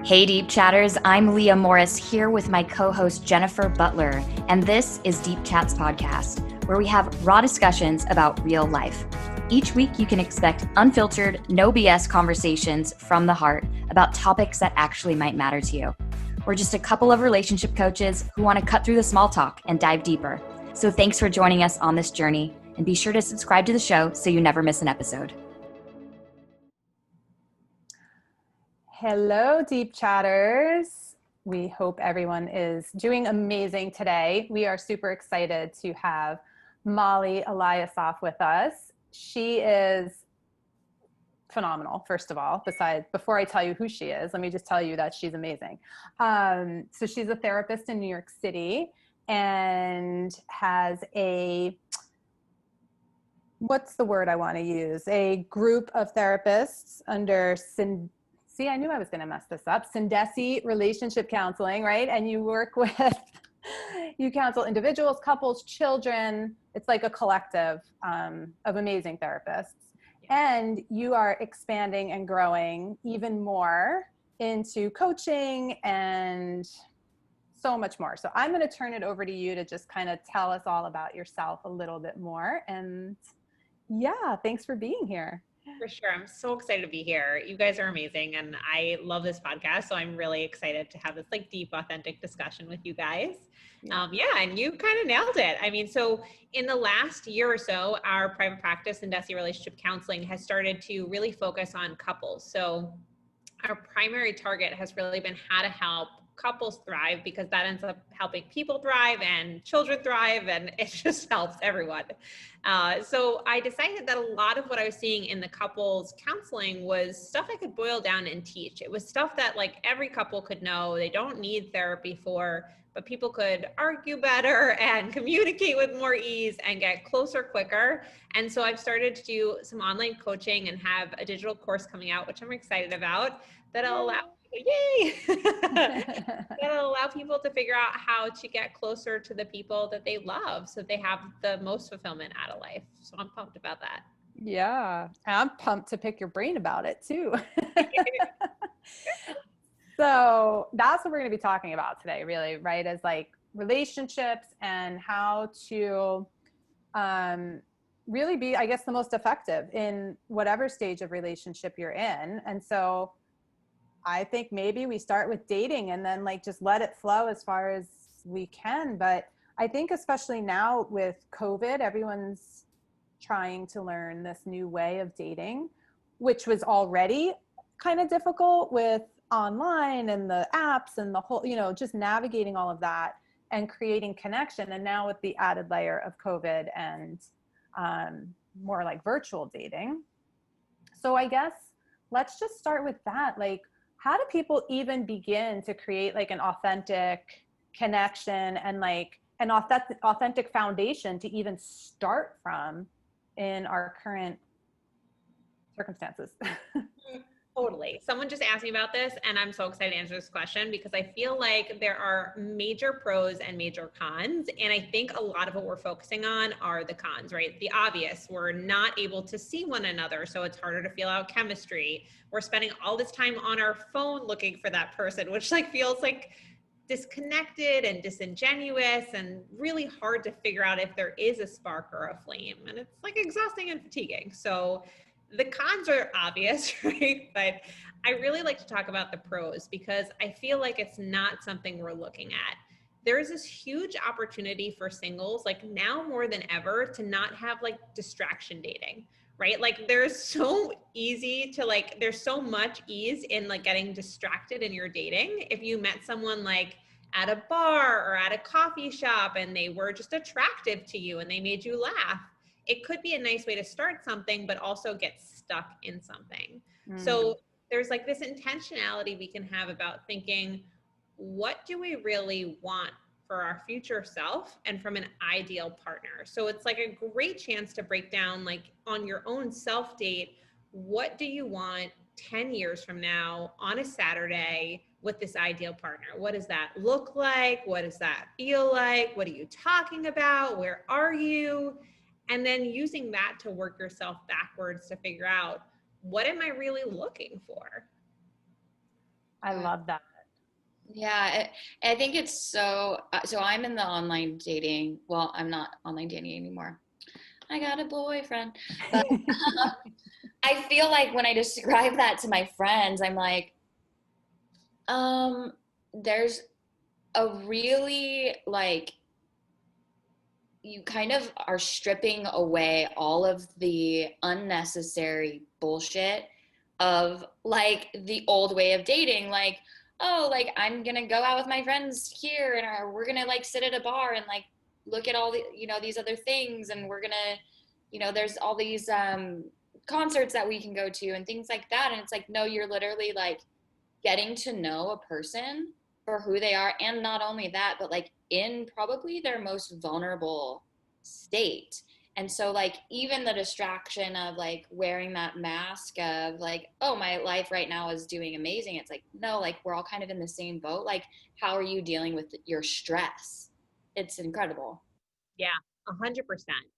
Hey Deep Chatters, I'm Leah Morris here with my co-host Jennifer Butler, and this is Deep Chats Podcast, where we have raw discussions about real life. Each week you can expect unfiltered, no BS conversations from the heart about topics that actually might matter to you. We're just a couple of relationship coaches who want to cut through the small talk and dive deeper. So thanks for joining us on this journey, and be sure to subscribe to the show so you never miss an episode. Hello, Deep Chatters. We hope everyone is doing amazing today. We are super excited to have Mollie Eliasof with us. She is phenomenal, first of all. Before I tell you who she is, let me just tell you that she's amazing. So she's a therapist in New York City and has what's the word I want to use? A group of therapists under I knew I was going to mess this up. Sindesi Relationship Counseling, right? And you work with, you counsel individuals, couples, children. It's like a collective of amazing therapists. And you are expanding and growing even more into coaching and so much more. So I'm going to turn it over to you to just kind of tell us all about yourself a little bit more. And yeah, thanks for being here. For sure. I'm so excited to be here. You guys are amazing. And I love this podcast. So I'm really excited to have this like deep, authentic discussion with you guys. And you kind of nailed it. I mean, so in the last year or so, our private practice in Sindesi Relationship Counseling has started to really focus on couples. So our primary target has really been how to help couples thrive, because that ends up helping people thrive and children thrive, and it just helps everyone. So I decided that a lot of what I was seeing in the couples counseling was stuff I could boil down and teach. It was stuff that like every couple could know. They don't need therapy for, but people could argue better and communicate with more ease and get closer quicker. And so I've started to do some online coaching and have a digital course coming out, which I'm excited about, that'll allow that'll allow people to figure out how to get closer to the people that they love, so they have the most fulfillment out of life. So I'm pumped about that. Yeah, I'm pumped to pick your brain about it too. So that's what we're going to be talking about today, really, right? Is like relationships and how to really be, I guess, the most effective in whatever stage of relationship you're in. And so I think maybe we start with dating and then like just let it flow as far as we can. But I think especially now with COVID, everyone's trying to learn this new way of dating, which was already kind of difficult with online and the apps and the whole, just navigating all of that and creating connection. And now with the added layer of COVID and more like virtual dating. So I guess let's just start with that. Like, how do people even begin to create like an authentic connection and like an authentic foundation to even start from in our current circumstances? Totally. Someone just asked me about this, and I'm so excited to answer this question because I feel like there are major pros and major cons. And I think a lot of what we're focusing on are the cons, right? The obvious, we're not able to see one another, so it's harder to feel out chemistry. We're spending all this time on our phone looking for that person, which like feels like disconnected and disingenuous and really hard to figure out if there is a spark or a flame. And it's like exhausting and fatiguing. So the cons are obvious, right? But I really like to talk about the pros because I feel like it's not something we're looking at. There's this huge opportunity for singles, like now more than ever, to not have like distraction dating, right? Like there's so much ease in like getting distracted in your dating. If you met someone like at a bar or at a coffee shop and they were just attractive to you and they made you laugh, it could be a nice way to start something, but also get stuck in something. So there's like this intentionality we can have about thinking, what do we really want for our future self and from an ideal partner? So it's like a great chance to break down, like on your own self date, what do you want 10 years from now on a Saturday with this ideal partner? What does that look like? What does that feel like? What are you talking about? Where are you? And then using that to work yourself backwards to figure out, what am I really looking for? I love that. Yeah, I think it's so I'm in the online dating. Well, I'm not online dating anymore. I got a boyfriend. But I feel like when I describe that to my friends, I'm like, there's a really like, you kind of are stripping away all of the unnecessary bullshit of like the old way of dating. Like, oh, like I'm gonna go out with my friends here and we're gonna like sit at a bar and like look at all the, these other things, and we're gonna, there's all these concerts that we can go to and things like that. And it's like, no, you're literally like getting to know a person for who they are, and not only that, but like in probably their most vulnerable state. And so like even the distraction of like wearing that mask of like, oh, my life right now is doing amazing, it's like, no, like we're all kind of in the same boat. Like, how are you dealing with your stress? It's incredible. Yeah, 100%, 100%.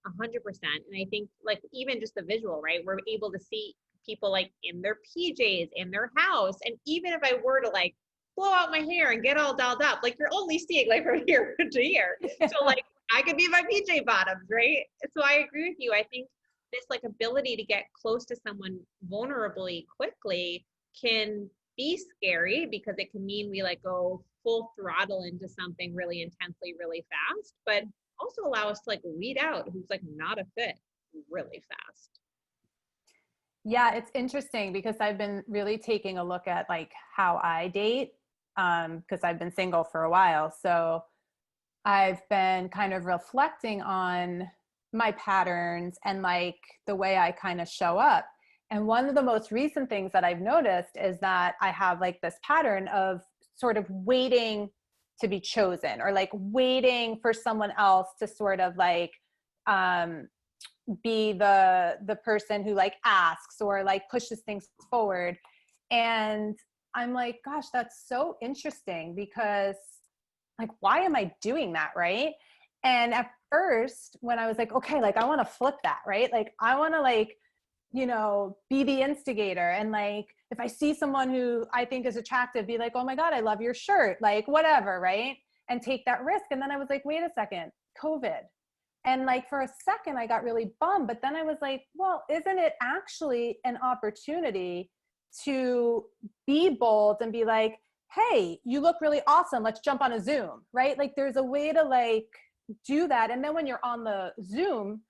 And I think like even just the visual, right? We're able to see people like in their PJs, in their house. And even if I were to like blow out my hair and get all dolled up, like you're only seeing like from here to here. Yeah. So like I could be in my PJ bottoms, right? So I agree with you. I think this like ability to get close to someone vulnerably quickly can be scary, because it can mean we like go full throttle into something really intensely, really fast, but also allow us to like weed out who's like not a fit really fast. Yeah, it's interesting because I've been really taking a look at like how I date, because I've been single for a while. So I've been kind of reflecting on my patterns and like the way I kind of show up. And one of the most recent things that I've noticed is that I have like this pattern of sort of waiting to be chosen, or like waiting for someone else to sort of like be the person who like asks or like pushes things forward. And I'm like, gosh, that's so interesting, because like, why am I doing that? Right. And at first when I was like, okay, like I want to flip that, right? Like I want to like, be the instigator. And like, if I see someone who I think is attractive, be like, oh my God, I love your shirt, like whatever. Right. And take that risk. And then I was like, wait a second, COVID. And like for a second I got really bummed, but then I was like, well, isn't it actually an opportunity to be bold and be like, hey, you look really awesome, let's jump on a Zoom, right? Like there's a way to like do that. And then when you're on the Zoom,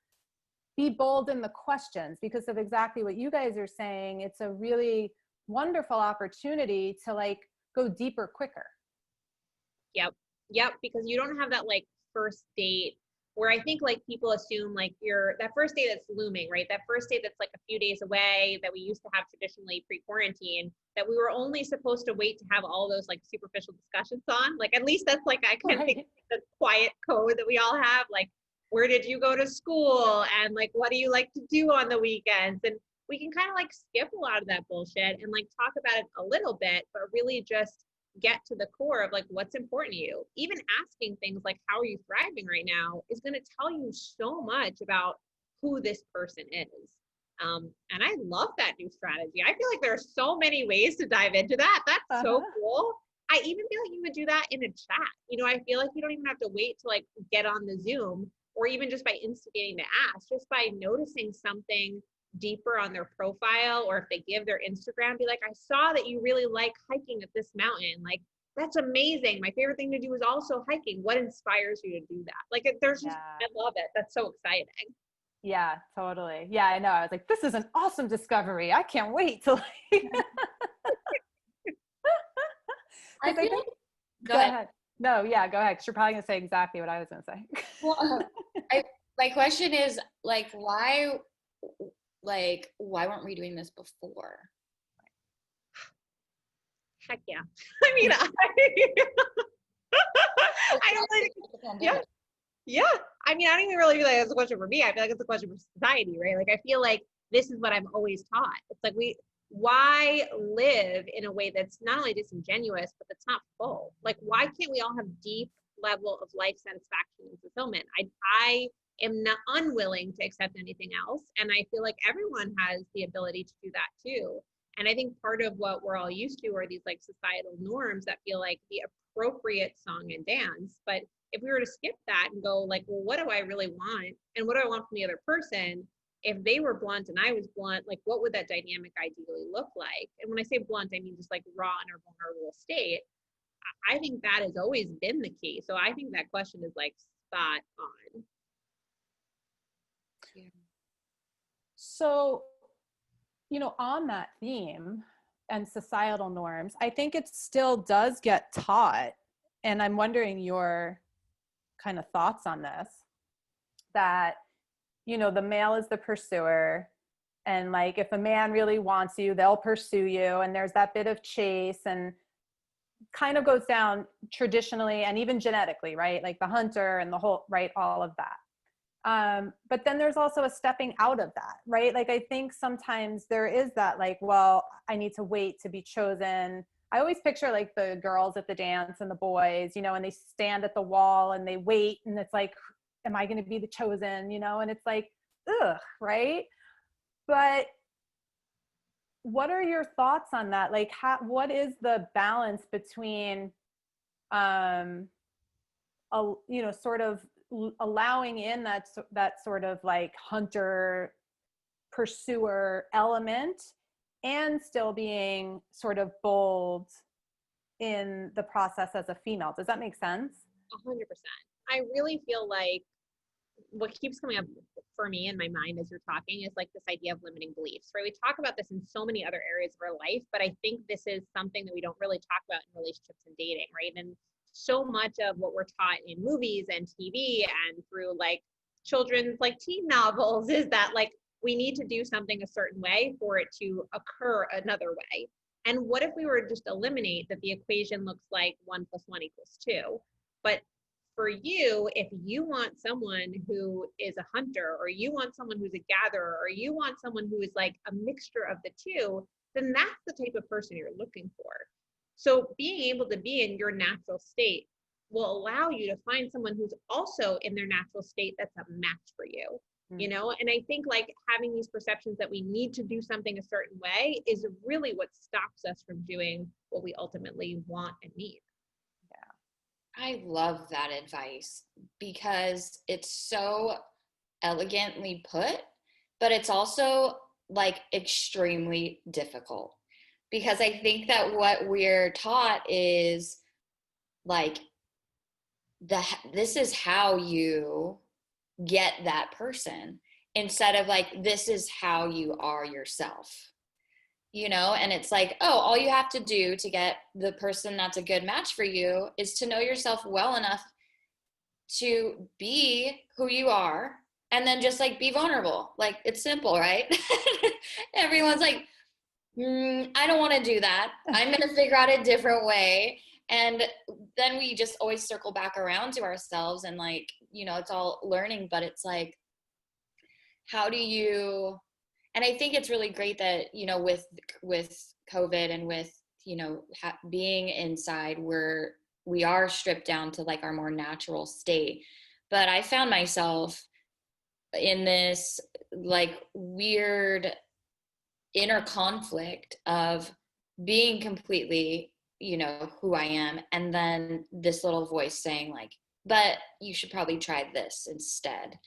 be bold in the questions, because of exactly what you guys are saying. It's a really wonderful opportunity to like go deeper quicker. Yep. Because you don't have that like first date where I think like people assume like that first date that's looming, right? That first date that's like a few days away, that we used to have traditionally pre-quarantine, that we were only supposed to wait to have all those like superficial discussions on. Like, at least that's like, I kind of think the quiet code that we all have. Like, where did you go to school? And like, what do you like to do on the weekends? And we can kind of like skip a lot of that bullshit and like talk about it a little bit, but really just get to the core of like what's important to you. Even asking things like, how are you thriving right now, is going to tell you so much about who this person is. And I love that new strategy. I feel like there are so many ways to dive into that. That's so cool. I even feel like you would do that in a chat. I feel like you don't even have to wait to like get on the Zoom, or even just by instigating to ask, just by noticing something deeper on their profile, or if they give their Instagram, be like, I saw that you really like hiking at this mountain. Like, that's amazing. My favorite thing to do is also hiking. What inspires you to do that? Like, there's just, I love it. That's so exciting. Yeah, totally. Yeah, I know. I was like, this is an awesome discovery. I can't wait to like. I think, go ahead. No, yeah, go ahead. 'Cause you're probably gonna say exactly what I was gonna say. Well, my question is like, why weren't we doing this before? Heck yeah. I mean, I don't think, yeah. I mean, I don't even really feel like it's a question for me. I feel like it's a question for society, right? Like, I feel like this is what I'm always taught. It's like, why live in a way that's not only disingenuous, but that's not full? Like, why can't we all have deep level of life satisfaction and fulfillment? I am not unwilling to accept anything else. And I feel like everyone has the ability to do that too. And I think part of what we're all used to are these like societal norms that feel like the appropriate song and dance. But if we were to skip that and go like, well, what do I really want? And what do I want from the other person? If they were blunt and I was blunt, like what would that dynamic ideally look like? And when I say blunt, I mean just like raw in our vulnerable state. I think that has always been the key. So I think that question is like spot on. Yeah. So, on that theme and societal norms, I think it still does get taught. And I'm wondering your kind of thoughts on this, that, the male is the pursuer. And like, if a man really wants you, they'll pursue you. And there's that bit of chase and kind of goes down traditionally and even genetically, right? Like the hunter and the whole, right? All of that. But then there's also a stepping out of that, right? Like, I think sometimes there is that like, well, I need to wait to be chosen. I always picture like the girls at the dance and the boys, and they stand at the wall and they wait. And it's like, am I going to be the chosen, and it's like, ugh, right? But what are your thoughts on that? Like, what is the balance between, sort of allowing in that sort of like hunter pursuer element and still being sort of bold in the process as a female? Does that make sense? 100%. I really feel like what keeps coming up for me in my mind as you're talking is like this idea of limiting beliefs, right? We talk about this in so many other areas of our life, but I think this is something that we don't really talk about in relationships and dating, right? And so much of what we're taught in movies and TV and through like children's like teen novels is that like we need to do something a certain way for it to occur another way. And what if we were to just eliminate that the equation looks like 1 + 1 = 2? But for you, if you want someone who is a hunter, or you want someone who's a gatherer, or you want someone who is like a mixture of the two, then that's the type of person you're looking for. So being able to be in your natural state will allow you to find someone who's also in their natural state that's a match for you, And I think like having these perceptions that we need to do something a certain way is really what stops us from doing what we ultimately want and need. I love that advice because it's so elegantly put, but it's also like extremely difficult, because I think that what we're taught is like this is how you get that person, instead of like, this is how you are yourself. And it's like, oh, all you have to do to get the person that's a good match for you is to know yourself well enough to be who you are, and then just like be vulnerable. Like, it's simple, right? Everyone's like, I don't want to do that. I'm going to figure out a different way. And then we just always circle back around to ourselves, and like, it's all learning, but it's like, how do you... And I think it's really great that, with COVID and with, being inside, we are stripped down to like our more natural state. But I found myself in this like weird inner conflict of being completely, who I am. And then this little voice saying like, but you should probably try this instead.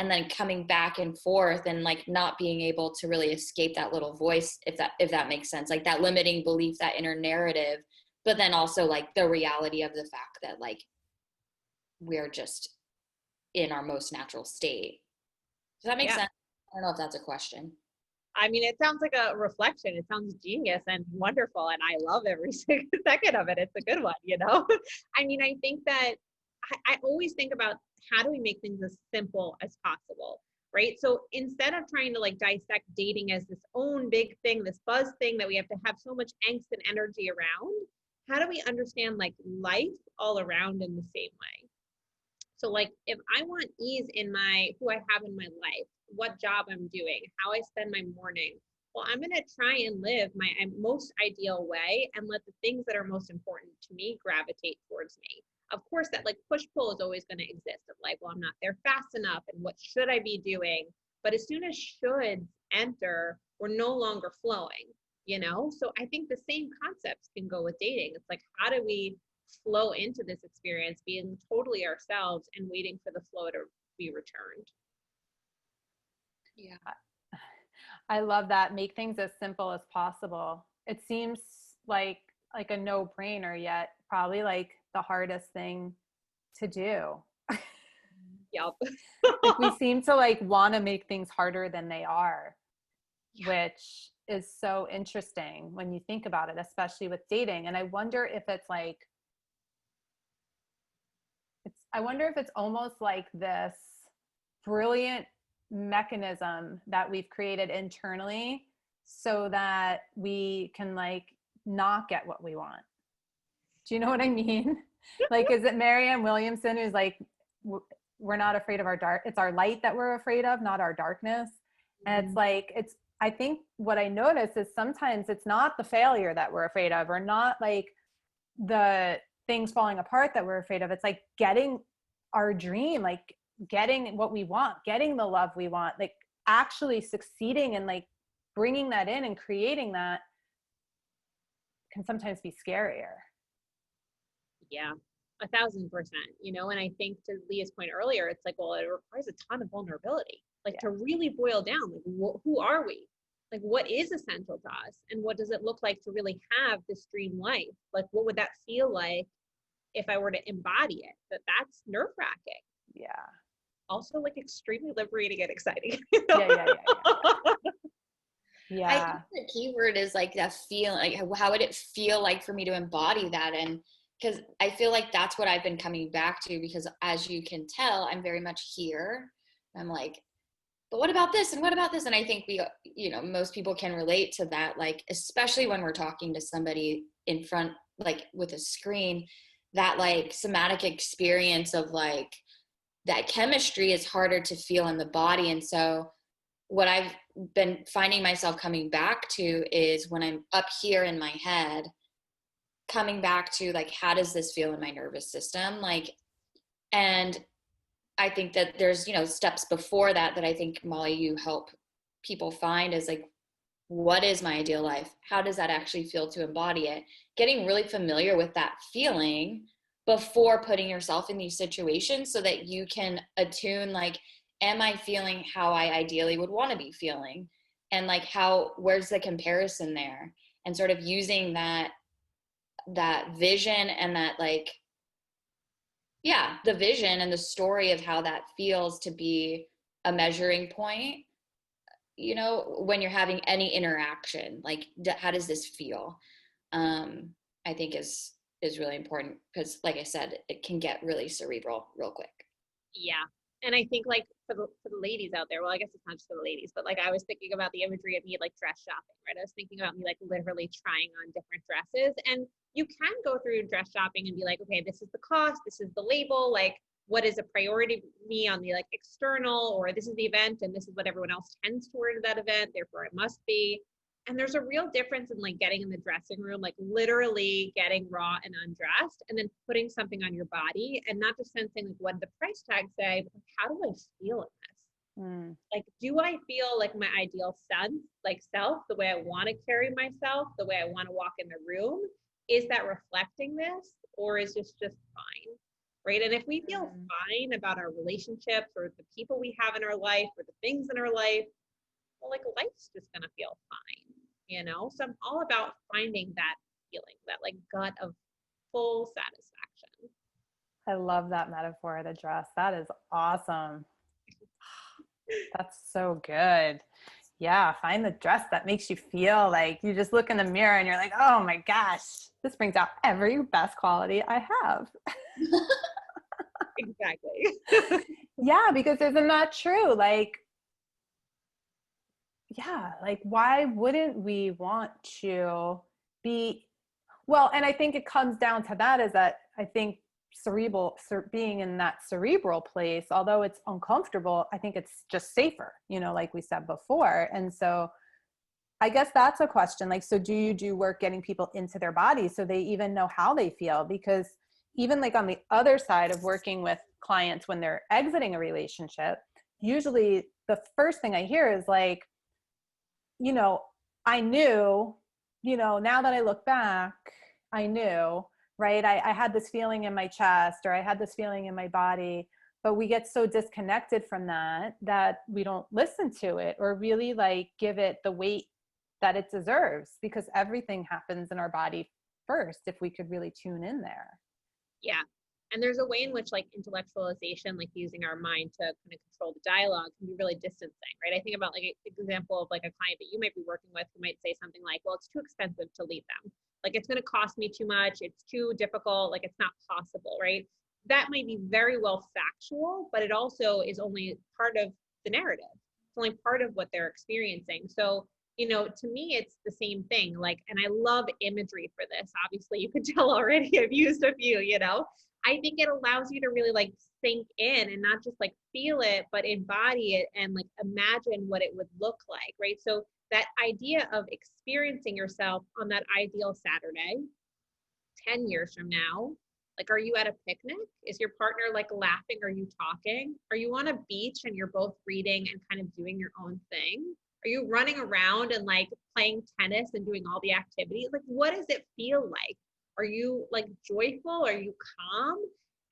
And then coming back and forth and like not being able to really escape that little voice, if that makes sense, like that limiting belief, that inner narrative, but then also like the reality of the fact that like we're just in our most natural state. Does that make sense? I don't know if that's a question. I mean, it sounds like a reflection. It sounds genius and wonderful, and I love every second of it. It's a good one, I mean, I think that I always think about, how do we make things as simple as possible, right? So instead of trying to like dissect dating as this own big thing, this buzz thing that we have to have so much angst and energy around, how do we understand like life all around in the same way? So like, if I want ease in who I have in my life, what job I'm doing, how I spend my morning, well, I'm going to try and live my most ideal way and let the things that are most important to me gravitate towards me. Of course, that like push-pull is always going to exist of like, well, I'm not there fast enough, and what should I be doing? But as soon as shoulds enter, we're no longer flowing, you know? So I think the same concepts can go with dating. It's like, how do we flow into this experience, being totally ourselves and waiting for the flow to be returned? Yeah. I love that. Make things as simple as possible. It seems like a no-brainer, yet probably like the hardest thing to do. Yep. Like we seem to like want to make things harder than they are, which is so interesting when you think about it, especially with dating. And I wonder if it's like, I wonder if it's almost like this brilliant mechanism that we've created internally so that we can like not get what we want. Do you know what I mean? Like, is it Marianne Williamson who's like, we're not afraid of our dark, it's our light that we're afraid of, not our darkness. And it's like, I think what I notice is sometimes it's not the failure that we're afraid of, or not like the things falling apart that we're afraid of. It's like getting our dream, like getting what we want, getting the love we want, like actually succeeding and like bringing that in and creating that can sometimes be scarier. Yeah, 1,000%, you know, and I think to Leah's point earlier, it's like, well, it requires a ton of vulnerability, like to really boil down, like, who are we? Like, what is essential to us? And what does it look like to really have this dream life? Like, what would that feel like if I were to embody it? That's nerve-wracking. Yeah. Also, like, extremely liberating and exciting. Yeah. I think the key word is like that feeling, like how would it feel like for me to embody that? And because I feel like that's what I've been coming back to, because as you can tell, I'm very much here. I'm like, but what about this? And what about this? And I think we, you know, most people can relate to that, like, especially when we're talking to somebody in front, like with a screen, that like somatic experience of like that chemistry is harder to feel in the body. And so what I've been finding myself coming back to is when I'm up here in my head, coming back to like, how does this feel in my nervous system? Like, and I think that there's, you know, steps before that I think, Mollie, you help people find is like, what is my ideal life? How does that actually feel to embody it? Getting really familiar with that feeling before putting yourself in these situations so that you can attune, like, am I feeling how I ideally would want to be feeling? And like, where's the comparison there? And sort of using that vision and that like, yeah, the vision and the story of how that feels to be a measuring point, you know, when you're having any interaction, like how does this feel? I think is really important because, like I said, it can get really cerebral real quick. Yeah. And I think like for the ladies out there, well, I guess it's not just for the ladies, but like I was thinking about the imagery of me like dress shopping, right? I was thinking about me like literally trying on different dresses, and you can go through dress shopping and be like, okay, this is the cost, this is the label, like what is a priority to me on the like external, or this is the event and this is what everyone else tends toward that event, therefore it must be. And there's a real difference in like getting in the dressing room, like literally getting raw and undressed, and then putting something on your body and not just sensing like what did the price tag say, but like, how do I feel in this? Like, do I feel like my ideal self, the way I want to carry myself, the way I want to walk in the room? Is that reflecting this, or is this just fine? Right? And if we feel fine about our relationships or the people we have in our life or the things in our life, well, like life's just gonna feel fine, you know? So I'm all about finding that feeling, that like gut of full satisfaction. I love that metaphor of the dress. That is awesome. That's so good. Yeah, find the dress that makes you feel like you just look in the mirror and you're like, oh my gosh, this brings out every best quality I have. Exactly. Yeah, because isn't that true? Like, yeah, like why wouldn't we want to be, well, and I think it comes down to that is that I think being in that cerebral place, although it's uncomfortable, I think it's just safer, you know, like we said before. And so I guess that's a question. Like, so do you do work getting people into their bodies so they even know how they feel? Because even like on the other side of working with clients when they're exiting a relationship, usually the first thing I hear is like, you know, I knew now that I look back, I knew, right? I had this feeling in my chest, or I had this feeling in my body, but we get so disconnected from that we don't listen to it or really like give it the weight that it deserves, because everything happens in our body first if we could really tune in there. Yeah. And there's a way in which like intellectualization, like using our mind to kind of control the dialogue, can be really distancing, right? I think about like an example of like a client that you might be working with who might say something like, well, it's too expensive to lead them. Like, it's going to cost me too much. It's too difficult. Like, it's not possible, right? That might be very well factual, but it also is only part of the narrative. It's only part of what they're experiencing. So, to me, it's the same thing. Like, and I love imagery for this. Obviously, you can tell already I've used a few, I think it allows you to really like sink in and not just like feel it, but embody it and like imagine what it would look like, right? So that idea of experiencing yourself on that ideal Saturday, 10 years from now, like, are you at a picnic? Is your partner like laughing? Are you talking? Are you on a beach and you're both reading and kind of doing your own thing? Are you running around and like playing tennis and doing all the activities? Like, what does it feel like? Are you like joyful? Are you calm?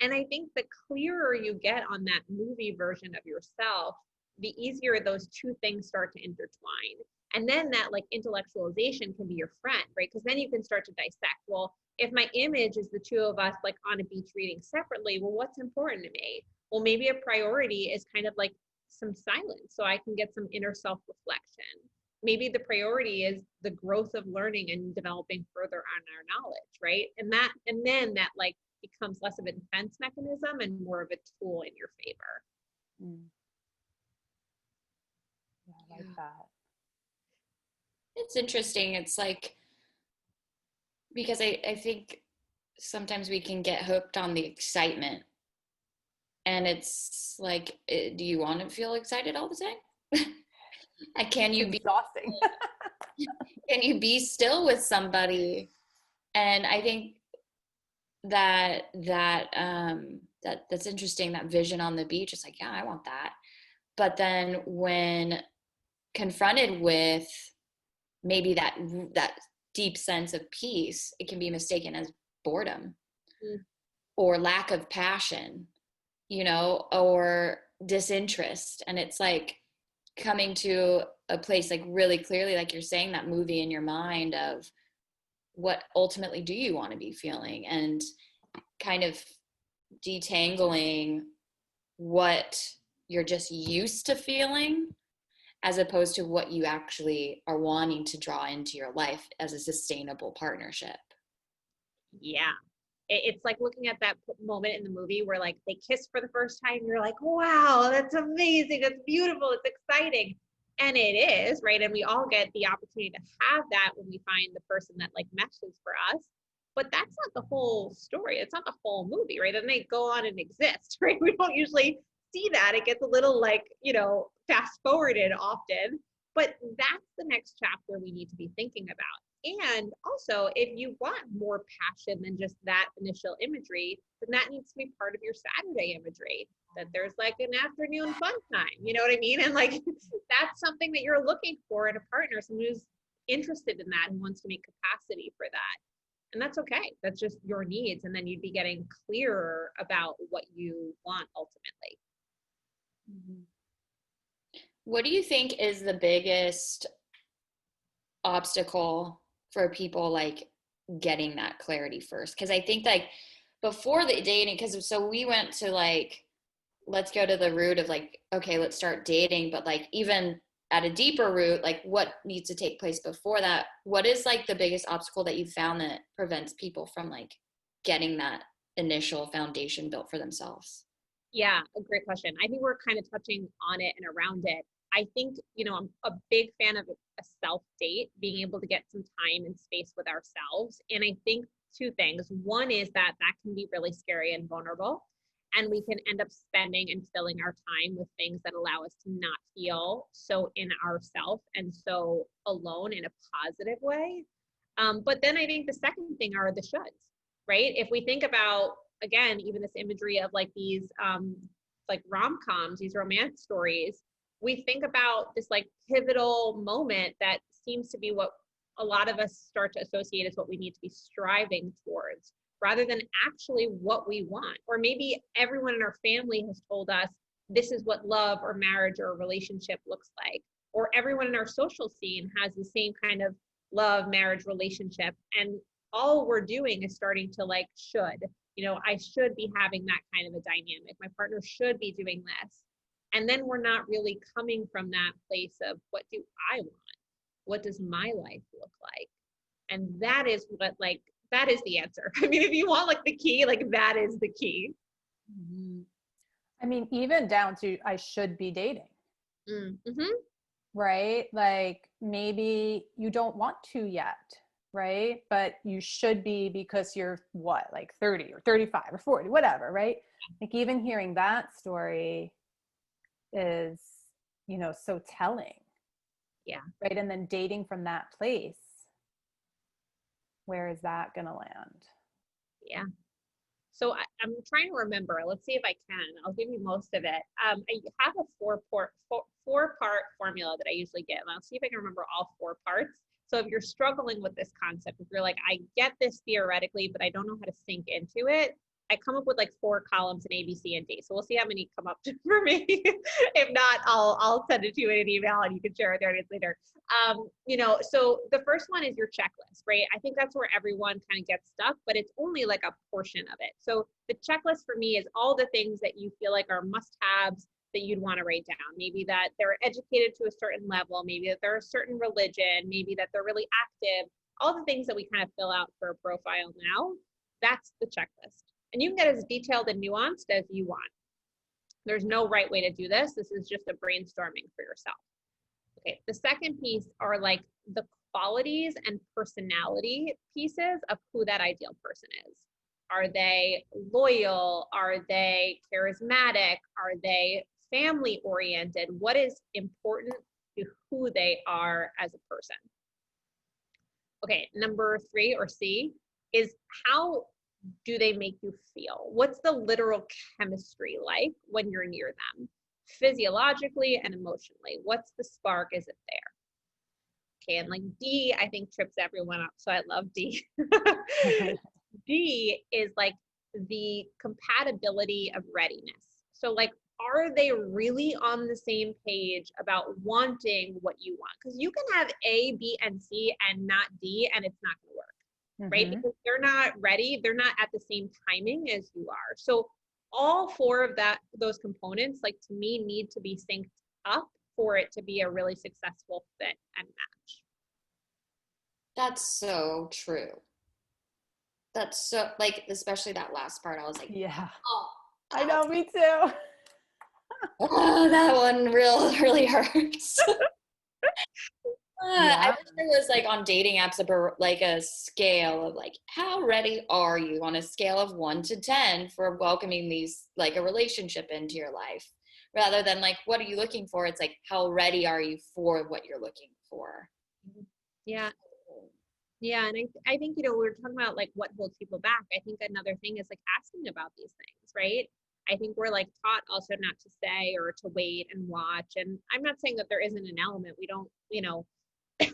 And I think the clearer you get on that movie version of yourself, the easier those two things start to intertwine. And then that like intellectualization can be your friend, right? Because then you can start to dissect, well, if my image is the two of us like on a beach reading separately, well, what's important to me? Well, maybe a priority is kind of like some silence so I can get some inner self-reflection. Maybe the priority is the growth of learning and developing further on our knowledge, right? And then that like becomes less of a defense mechanism and more of a tool in your favor. Yeah, I like that. It's interesting. It's like, because I think sometimes we can get hooked on the excitement, and it's like, do you want to feel excited all the time? And can you be exhausting? can you be still with somebody? And I think that's interesting, that vision on the beach. It's like, yeah, I want that. But then when confronted with maybe that deep sense of peace, it can be mistaken as boredom or lack of passion, or disinterest. And it's like coming to a place like really clearly, like you're saying, that movie in your mind of what ultimately do you want to be feeling, and kind of detangling what you're just used to feeling as opposed to what you actually are wanting to draw into your life as a sustainable partnership. Yeah. It's like looking at that moment in the movie where like they kiss for the first time. You're like, wow, that's amazing. That's beautiful. It's exciting. And it is, right? And we all get the opportunity to have that when we find the person that like meshes for us. But that's not the whole story. It's not the whole movie, right? And they go on and exist, right? We don't usually see that. It gets a little like, fast forwarded often. But that's the next chapter we need to be thinking about. And also, if you want more passion than just that initial imagery, then that needs to be part of your Saturday imagery, that there's like an afternoon fun time, you know what I mean? And like, that's something that you're looking for in a partner, someone who's interested in that and wants to make capacity for that. And that's okay. That's just your needs. And then you'd be getting clearer about what you want ultimately. What do you think is the biggest obstacle for people like getting that clarity first? Because I think like before the dating, because so we went to like, let's go to the root of like, okay, let's start dating, but like even at a deeper root, like what needs to take place before that? What is like the biggest obstacle that you found that prevents people from like getting that initial foundation built for themselves? Yeah, a great question. I think we're kind of touching on it and around it. I think, I'm a big fan of a self date, being able to get some time and space with ourselves. And I think two things. One is that can be really scary and vulnerable. And we can end up spending and filling our time with things that allow us to not feel so in ourselves and so alone in a positive way. But then I think the second thing are the shoulds, right? If we think about, again, even this imagery of like these like rom-coms, these romance stories, we think about this like pivotal moment that seems to be what a lot of us start to associate as what we need to be striving towards, rather than actually what we want. Or maybe everyone in our family has told us this is what love or marriage or a relationship looks like. Or everyone in our social scene has the same kind of love, marriage, relationship. And all we're doing is starting to like, should, I should be having that kind of a dynamic. My partner should be doing this. And then we're not really coming from that place of what do I want? What does my life look like? And that is what, like, that is the answer. I mean, if you want like the key, like that is the key. Mm-hmm. I mean, even down to I should be dating. Mm-hmm. Right? Like maybe you don't want to yet, right? But you should be because you're what, like 30 or 35 or 40, whatever, right? Like even hearing that story is, so telling. Yeah. Right. And then dating from that place, where is that going to land? Yeah. So I'm trying to remember. Let's see if I can. I'll give you most of it. I have a four-part formula that I usually give. And I'll see if I can remember all 4 parts. So if you're struggling with this concept, if you're like, I get this theoretically, but I don't know how to sink into it, I come up with like 4 columns in A, B, C, and D. So we'll see how many come up for me. If not, I'll send it to you in an email and you can share it there later. So the first one is your checklist, right? I think that's where everyone kind of gets stuck, but it's only like a portion of it. So the checklist for me is all the things that you feel like are must-haves that you'd want to write down. Maybe that they're educated to a certain level, maybe that they're a certain religion, maybe that they're really active, all the things that we kind of fill out for a profile now. That's the checklist. And you can get as detailed and nuanced as you want. There's no right way to do this. This is just a brainstorming for yourself. Okay, the second piece are like the qualities and personality pieces of who that ideal person is. Are they loyal? Are they charismatic? Are they family oriented? What is important to who they are as a person? Okay, number 3 or C is how do they make you feel? What's the literal chemistry like when you're near them? Physiologically and emotionally. What's the spark? Is it there? Okay, and like D, I think trips everyone up. So I love D. D is like the compatibility of readiness. So like, are they really on the same page about wanting what you want? Because you can have A, B, and C and not D, and it's not going to work, right? Because they're not ready. They're not at the same timing as you are. So all 4 of those components, like to me, need to be synced up for it to be a really successful fit and match. That's so true. That's so, like, especially that last part, I was like, yeah, oh, I know, me too. Oh, that one really hurts. Yeah. I wish there was like on dating apps like a scale of like how ready are you on a scale of 1 to 10 for welcoming these like a relationship into your life, rather than like what are you looking for? It's like how ready are you for what you're looking for? Yeah. Yeah, and I think, we're talking about like what holds people back. I think another thing is like asking about these things, right? I think we're like taught also not to say or to wait and watch. And I'm not saying that there isn't an element. We don't,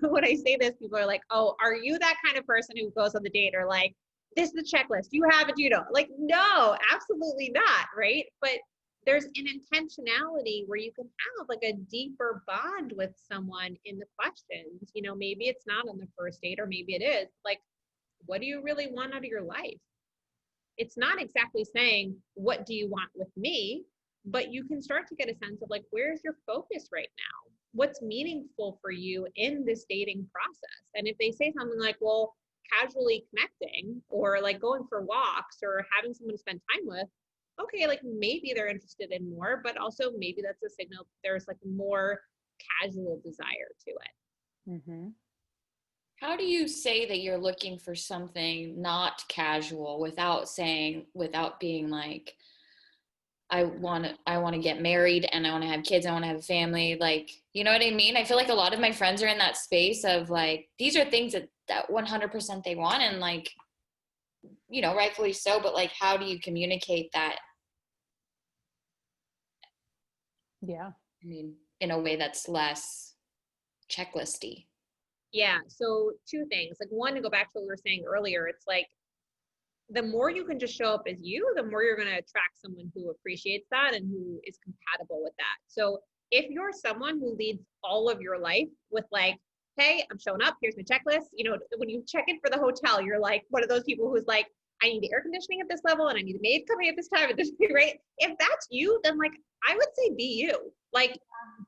when I say this, people are like, oh, are you that kind of person who goes on the date or like, this is the checklist, you have it, you don't? Like, no, absolutely not, right? But there's an intentionality where you can have like a deeper bond with someone in the questions. Maybe it's not on the first date, or maybe it is. Like, what do you really want out of your life? It's not exactly saying, what do you want with me? But you can start to get a sense of like, where's your focus right now? What's meaningful for you in this dating process? And if they say something like, well, casually connecting or like going for walks or having someone to spend time with, okay, like maybe they're interested in more, but also maybe that's a signal there's like more casual desire to it. Mm-hmm. How do you say that you're looking for something not casual without being like, I want to get married and I want to have kids, I want to have a family, like, you know what I mean? I feel like a lot of my friends are in that space of like, these are things that 100% they want, and like, rightfully so, but like, how do you communicate that? Yeah. I mean, in a way that's less checklisty. Yeah. So two things, like one, to go back to what we were saying earlier, it's like, the more you can just show up as you, the more you're going to attract someone who appreciates that and who is compatible with that. So if you're someone who leads all of your life with like, hey, I'm showing up, here's my checklist. You know, when you check in for the hotel, you're like one of those people who's like, I need the air conditioning at this level and I need a maid coming at this time at this right? If that's you, then like, I would say be you. Like,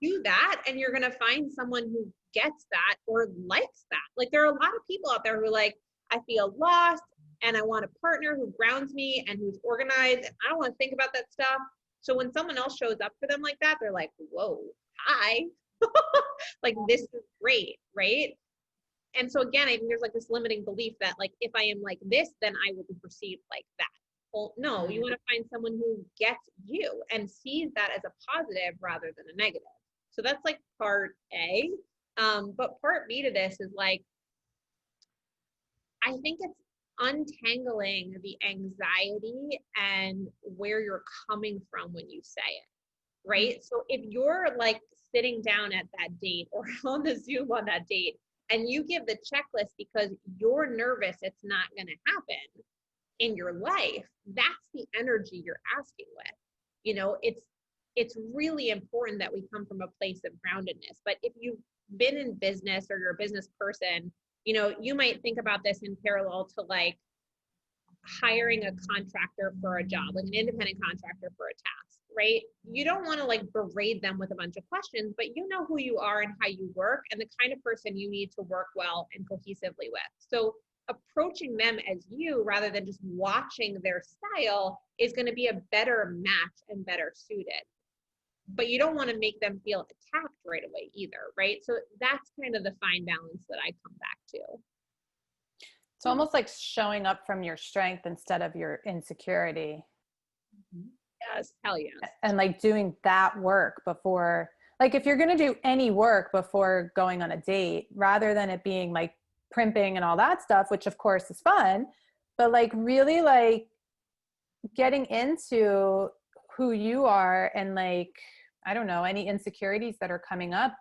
do that and you're going to find someone who gets that or likes that. Like, there are a lot of people out there who are like, I feel lost and I want a partner who grounds me and who's organized and I don't want to think about that stuff. So when someone else shows up for them like that, they're like, whoa, hi. Like, this is great, right? And so again, I think there's like this limiting belief that like, if I am like this, then I will be perceived like that. Well, no, you want to find someone who gets you and sees that as a positive rather than a negative. So that's like part A. But part B to this is like, I think it's untangling the anxiety and where you're coming from when you say it, right? So if you're like sitting down at that date or on the Zoom on that date and you give the checklist because you're nervous it's not going to happen in your life, that's the energy you're asking with. You know, it's really important that we come from a place of groundedness. But if you've been in business or you're a business person, you know, you might think about this in parallel to like hiring a contractor for a job, like an independent contractor for a task, right? You don't want to like berate them with a bunch of questions, but you know who you are and how you work and the kind of person you need to work well and cohesively with. So approaching them as you rather than just watching their style is going to be a better match and better suited. But you don't want to make them feel attacked right away either, right? So that's kind of the fine balance that I come back to. It's almost like showing up from your strength instead of your insecurity. Yes, hell yes. And like doing that work before, like if you're going to do any work before going on a date, rather than it being like primping and all that stuff, which of course is fun, but like really like getting into who you are and like, I don't know, any insecurities that are coming up,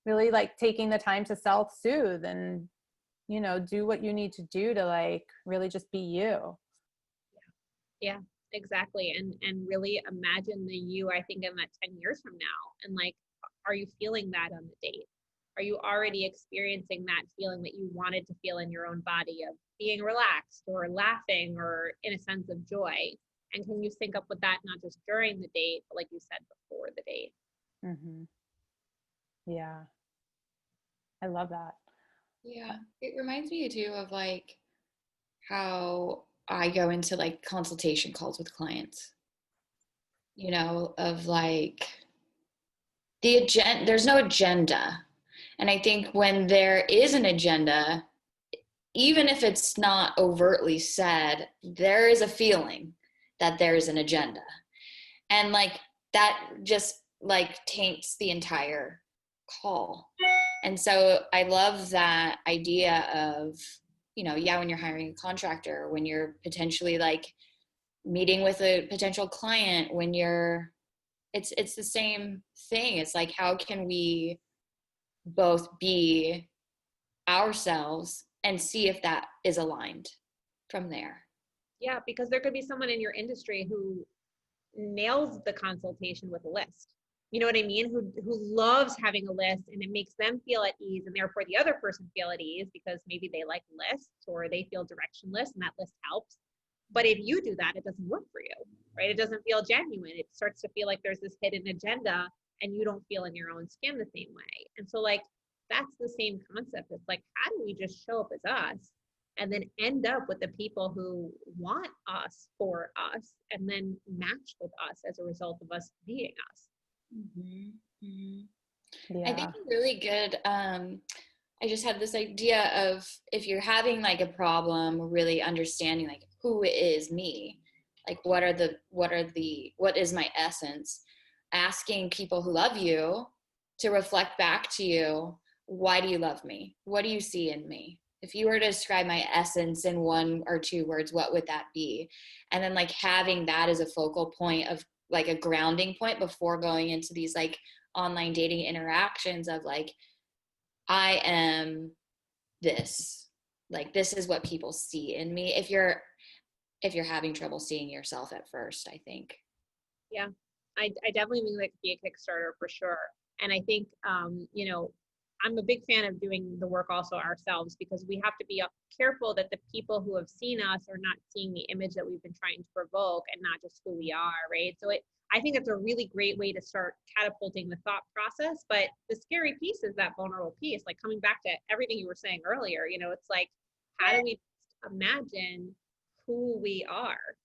really like taking the time to self-soothe and, you know, do what you need to do to like really just be you. Yeah, exactly. And really imagine the you, I think, in that 10 years from now. And like, are you feeling that on the date? Are you already experiencing that feeling that you wanted to feel in your own body of being relaxed or laughing or in a sense of joy? And can you sync up with that, not just during the date, but like you said, before the date? Mm-hmm. Yeah. I love that. Yeah. It reminds me too of like how I go into like consultation calls with clients, you know, of like the agenda, there's no agenda. And I think when there is an agenda, even if it's not overtly said, there is a feeling that there is an agenda. And like that just like taints the entire call. And so I love that idea of, you know, yeah, when you're hiring a contractor, when you're potentially like meeting with a potential client, when you're, it's the same thing. It's like, how can we both be ourselves and see if that is aligned from there? Yeah, because there could be someone in your industry who nails the consultation with a list. You know what I mean? Who loves having a list and it makes them feel at ease and therefore the other person feel at ease because maybe they like lists or they feel directionless and that list helps. But if you do that, it doesn't work for you, right? It doesn't feel genuine. It starts to feel like there's this hidden agenda and you don't feel in your own skin the same way. And so like, that's the same concept. It's like, how do we just show up as us and then end up with the people who want us for us and then match with us as a result of us being us? Mm-hmm. Mm-hmm. Yeah. I think really good. I just had this idea of if you're having like a problem, really understanding like who is me, like what is my essence, asking people who love you to reflect back to you, why do you love me? What do you see in me? If you were to describe my essence in 1 or 2 words, what would that be? And then like having that as a focal point of like a grounding point before going into these like online dating interactions of like, I am this. Like, this is what people see in me. If you're having trouble seeing yourself at first, I think. Yeah, I definitely think that could be a Kickstarter for sure. And I think, I'm a big fan of doing the work also ourselves, because we have to be careful that the people who have seen us are not seeing the image that we've been trying to provoke and not just who we are, right? So I think it's a really great way to start catapulting the thought process. But the scary piece is that vulnerable piece, like coming back to everything you were saying earlier, it's like, how do we imagine who we are?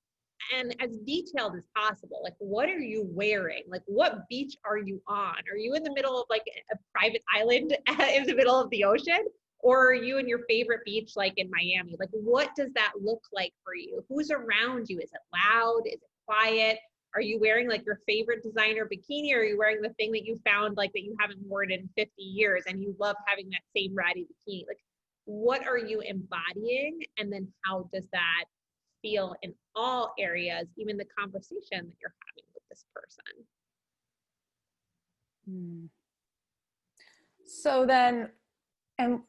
And as detailed as possible, like, what are you wearing? Like, what beach are you on? Are you in the middle of like a private island in the middle of the ocean? Or are you in your favorite beach, like in Miami? Like, what does that look like for you? Who's around you? Is it loud? Is it quiet? Are you wearing like your favorite designer bikini? Or are you wearing the thing that you found like that you haven't worn in 50 years and you love having that same ratty bikini? Like, what are you embodying? And then how does that feel in all areas, even the conversation that you're having with this person? So then, and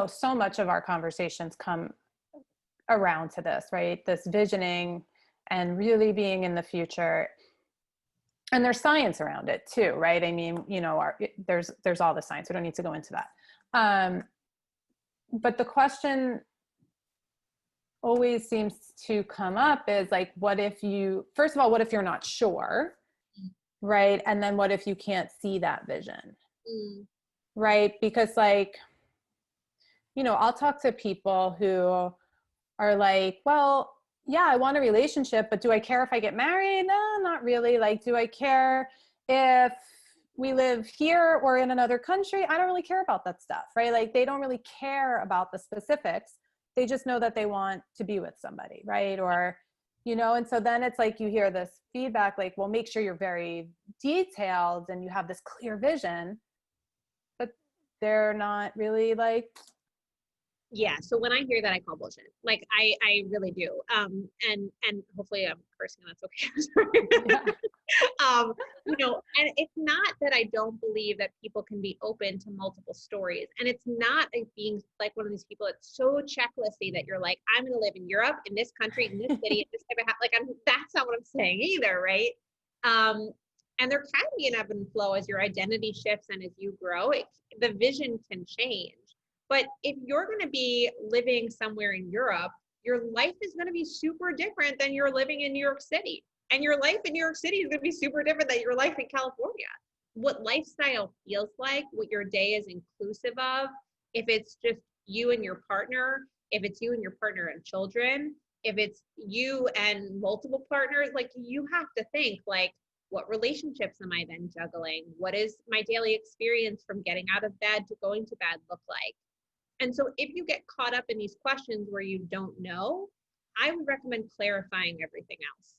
so much of our conversations come around to this, right? This visioning and really being in the future. And there's science around it too, right? I mean, there's all the science. We don't need to go into that. But the question always seems to come up is like, first of all, what if you're not sure, right? And then what if you can't see that vision, right? Because I'll talk to people who are like, well, yeah, I want a relationship, but do I care if I get married? No, not really. Like, do I care if we live here or in another country? I don't really care about that stuff, right? Like, they don't really care about the specifics. They just know that they want to be with somebody, right? Or, and so then it's like, you hear this feedback, like, well, make sure you're very detailed and you have this clear vision, but they're not really like. Yeah. So when I hear that, I call bullshit. Like, I really do. And hopefully I'm cursing, that's okay. Yeah. And it's not that I don't believe that people can be open to multiple stories. And it's not like being like one of these people that's so checklisty that you're like, I'm going to live in Europe, in this country, in this city, in this type of house. Like, that's not what I'm saying either. Right. And there can be an ebb and flow as your identity shifts and as you grow, the vision can change. But if you're going to be living somewhere in Europe, your life is going to be super different than you're living in New York City. And your life in New York City is going to be super different than your life in California. What lifestyle feels like, what your day is inclusive of, if it's just you and your partner, if it's you and your partner and children, if it's you and multiple partners, like, you have to think, like, what relationships am I then juggling? What is my daily experience from getting out of bed to going to bed look like? And so if you get caught up in these questions where you don't know, I would recommend clarifying everything else.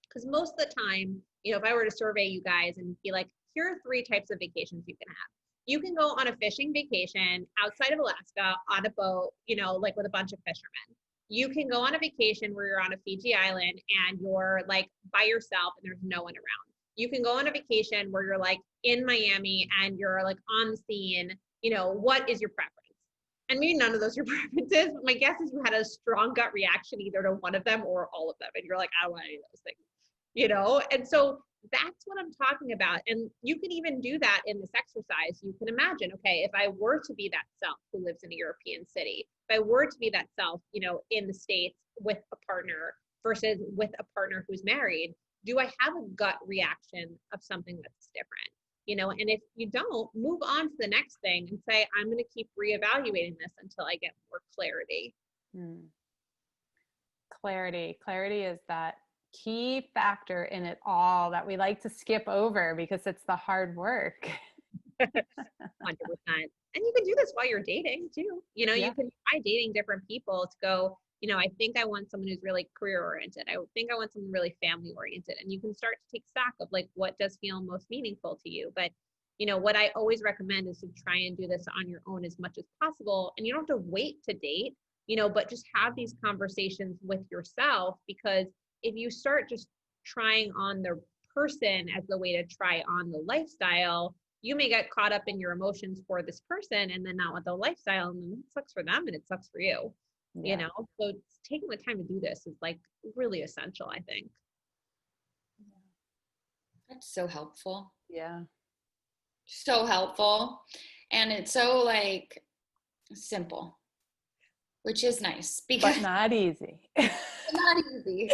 Because most of the time, if I were to survey you guys and be like, here are 3 types of vacations you can have. You can go on a fishing vacation outside of Alaska on a boat, like with a bunch of fishermen. You can go on a vacation where you're on a Fiji island and you're like by yourself and there's no one around. You can go on a vacation where you're like in Miami and you're like on the scene. What is your preference? And maybe none of those are preferences, but my guess is you had a strong gut reaction either to one of them or all of them. And you're like, I don't want any of those things, And so that's what I'm talking about. And you can even do that in this exercise. You can imagine, okay, if I were to be that self who lives in a European city, if I were to be that self, in the States with a partner versus with a partner who's married, do I have a gut reaction of something that's different? And if you don't, move on to the next thing and say, I'm going to keep reevaluating this until I get more clarity. Clarity is that key factor in it all that we like to skip over because it's the hard work. 100%. And you can do this while you're dating too. You can try dating different people to go, I think I want someone who's really career oriented. I think I want someone really family oriented. And you can start to take stock of like, what does feel most meaningful to you? But, what I always recommend is to try and do this on your own as much as possible. And you don't have to wait to date, but just have these conversations with yourself, because if you start just trying on the person as the way to try on the lifestyle, you may get caught up in your emotions for this person and then not with the lifestyle, and then it sucks for them and it sucks for you. Yeah. You know, so taking the time to do this is like really essential, I think. That's so helpful. Yeah. So helpful. And it's so like simple, which is nice because But not easy. not easy.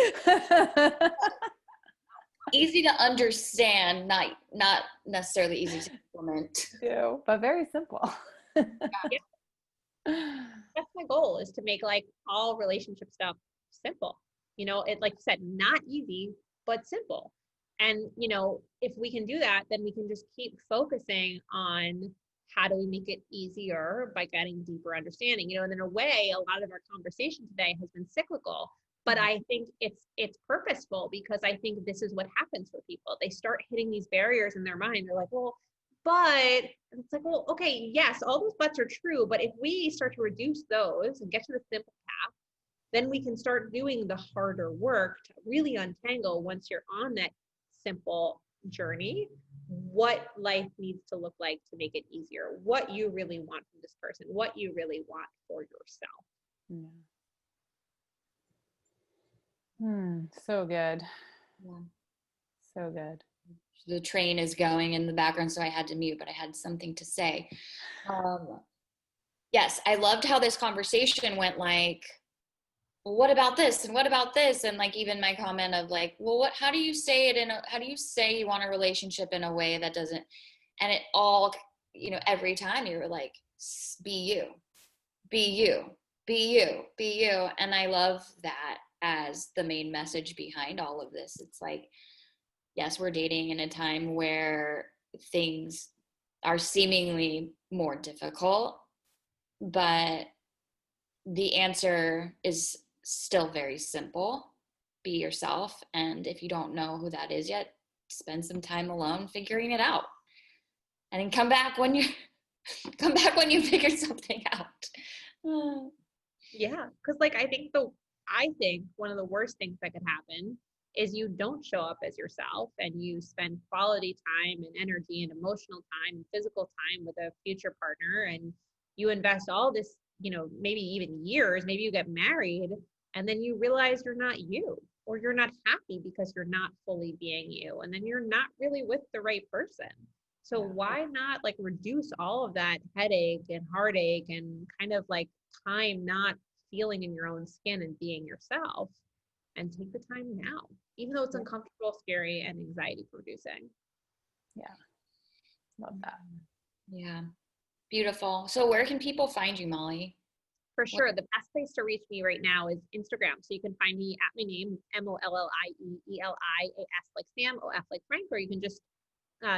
Easy to understand, not necessarily easy to implement. But very simple. Yeah. That's my goal, is to make like all relationship stuff simple. You know, it, like you said, not easy, but simple. And, you know, if we can do that, then we can just keep focusing on how do we make it easier by getting deeper understanding, you know, and in a way, a lot of our conversation today has been cyclical, but I think it's purposeful, because I think this is what happens for people. They start hitting these barriers in their mind. They're like, well, but it's like, well, okay, yes, all those buts are true. But if we start to reduce those and get to the simple path, then we can start doing the harder work to really untangle, once you're on that simple journey, what life needs to look like to make it easier, what you really want from this person, what you really want for yourself. So good. Yeah. So good. The train is going in the background, so I had to mute, but I had something to say. Yes, I loved how this conversation went, like, well, what about this? And what about this? And like, even my comment of like, well, how do you say it how do you say you want a relationship in a way that doesn't, and it all, you know, every time you were like, be you, be you, be you, be you. And I love that as the main message behind all of this. It's like, yes, we're dating in a time where things are seemingly more difficult, but the answer is still very simple. Be yourself. And if you don't know who that is yet, spend some time alone figuring it out. And then come back when you figure something out. Yeah, because like I think one of the worst things that could happen is you don't show up as yourself, and you spend quality time and energy and emotional time and physical time with a future partner, and you invest all this, you know, maybe even years, maybe you get married, and then you realize you're not you, or you're not happy because you're not fully being you, and then you're not really with the right person. So why not like reduce all of that headache and heartache and kind of like time not feeling in your own skin and being yourself, and take the time now, even though it's uncomfortable, scary, and anxiety producing. Yeah. Love that. Yeah. Beautiful. So where can people find you, Mollie? For sure. The best place to reach me right now is Instagram. So you can find me at my name, MollieElias, like Sam, OF like Frank, or you can just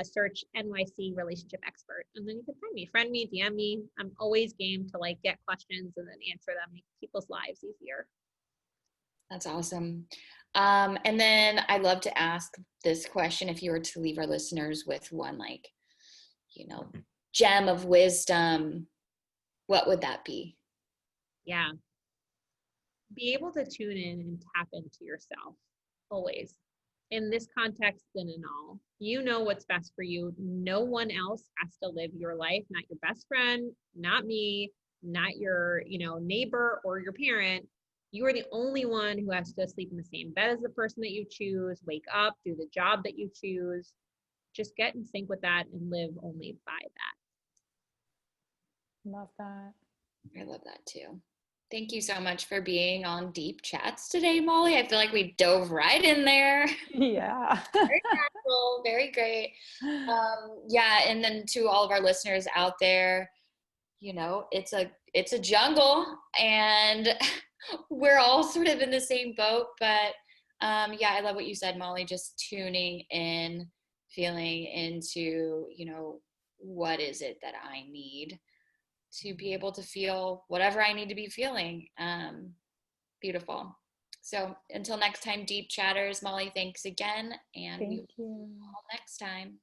search NYC relationship expert, and then you can find me, friend me, DM me. I'm always game to like get questions and then answer them, make people's lives easier. That's awesome. And then I'd love to ask this question. If you were to leave our listeners with one, like, you know, gem of wisdom, what would that be? Yeah. Be able to tune in and tap into yourself always. In this context and in all, you know what's best for you. No one else has to live your life, not your best friend, not me, not your, you know, neighbor or your parent. You are the only one who has to sleep in the same bed as the person that you choose, wake up, do the job that you choose. Just get in sync with that and live only by that. Love that. I love that too. Thank you so much for being on Deep Chats today, Mollie. I feel like we dove right in there. Yeah. Very natural, very great. Yeah, and then to all of our listeners out there, you know, it's a jungle, and we're all sort of in the same boat. But yeah, I love what you said, Mollie. Just tuning in, feeling into, you know, what is it that I need to be able to feel whatever I need to be feeling. Beautiful. So until next time, Deep Chatters, Mollie, thanks again. And Thank we will see you you all next time.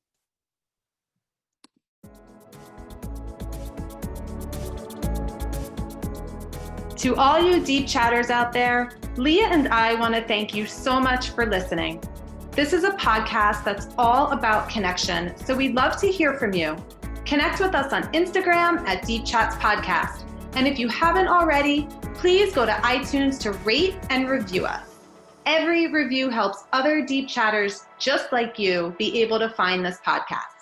To all you Deep Chatters out there, Leah and I want to thank you so much for listening. This is a podcast that's all about connection, so we'd love to hear from you. Connect with us on Instagram at Deep Chats Podcast. And if you haven't already, please go to iTunes to rate and review us. Every review helps other deep chatters just like you be able to find this podcast.